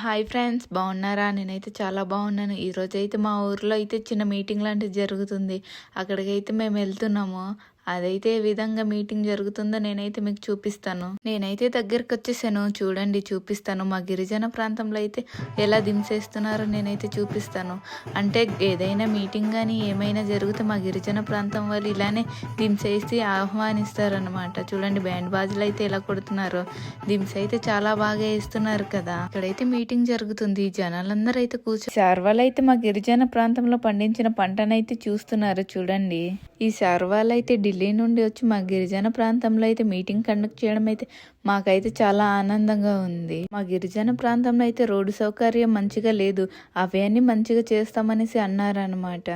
Hi friends, బాగున్నారా? నేనైతే చాలా బాగున్నాను. ఈరోజైతే మా ఊర్లో అయితే చిన్న మీటింగ్ లాంటిది జరుగుతుంది. అక్కడికైతే మేము వెళ్తున్నాము. అదైతే ఏ విధంగా మీటింగ్ జరుగుతుందో నేనైతే మీకు చూపిస్తాను. నేనైతే దగ్గరికి వచ్చేసాను, చూడండి చూపిస్తాను. మా గిరిజన ప్రాంతంలో అయితే ఎలా దింసేస్తున్నారో నేనైతే చూపిస్తాను. అంటే ఏదైనా మీటింగ్ కానీ ఏమైనా జరిగితే మా గిరిజన ప్రాంతం వాళ్ళు ఇలానే దింసేసి ఆహ్వానిస్తారనమాట. చూడండి బ్యాండ్ బాజులు అయితే ఎలా కొడుతున్నారో. దింస్ అయితే చాలా బాగా వేస్తున్నారు కదా. ఇక్కడైతే మీటింగ్ జరుగుతుంది. జనాలందరూ అయితే శార్వాలు అయితే మా గిరిజన ప్రాంతంలో పండించిన పంటనైతే చూస్తున్నారు. చూడండి, ఈ శార్వాలు అయితే ఢిల్లీ నుండి వచ్చి మా గిరిజన ప్రాంతంలో అయితే మీటింగ్ కండక్ట్ చేయడం అయితే మాకైతే చాలా ఆనందంగా ఉంది. మా గిరిజన ప్రాంతంలో అయితే రోడ్డు సౌకర్యం మంచిగా లేదు, అవన్నీ మంచిగా చేస్తామనేసి అన్నారనమాట.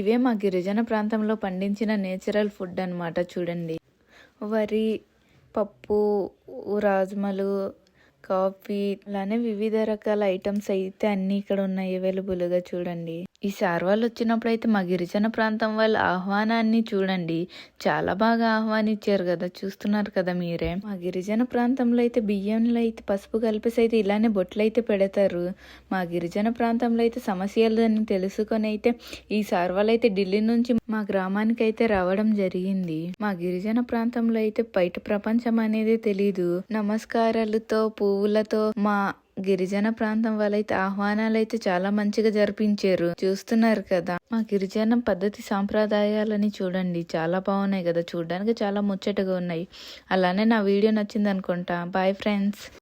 ఇవే మా గిరిజన ప్రాంతంలో పండించిన నేచురల్ ఫుడ్ అనమాట. చూడండి, వరి, పప్పు, రాజ్మలు, కాఫీ, అలానే వివిధ రకాల ఐటమ్స్ అయితే అన్ని ఇక్కడ ఉన్నాయి అవైలబుల్గా. చూడండి, ఈ శార్వాలు వచ్చినప్పుడు అయితే మా గిరిజన ప్రాంతం వాళ్ళ ఆహ్వానాన్ని చూడండి, చాలా బాగా ఆహ్వానించారు కదా. చూస్తున్నారు కదా మీరే. మా గిరిజన ప్రాంతంలో అయితే బియ్యంలో అయితే పసుపు కలిపేసి అయితే ఇలానే బొట్లు అయితే పెడతారు. మా గిరిజన ప్రాంతంలో అయితే సమస్యలని తెలుసుకొని అయితే ఈ శార్వాలు అయితే ఢిల్లీ నుంచి మా గ్రామానికి అయితే రావడం జరిగింది. మా గిరిజన ప్రాంతంలో అయితే బయట ప్రపంచం అనేది తెలీదు. నమస్కారాలతో, పువ్వులతో మా గిరిజన ప్రాంతం వాళ్ళైతే ఆహ్వానాలు అయితే చాలా మంచిగా జరిపించారు. చూస్తున్నారు కదా. మా గిరిజన పద్ధతి సాంప్రదాయాలని చూడండి, చాలా బాగున్నాయి కదా. చూడడానికి చాలా ముచ్చటగా ఉన్నాయి. అలానే నా వీడియో నచ్చింది అనుకుంటా. Bye friends.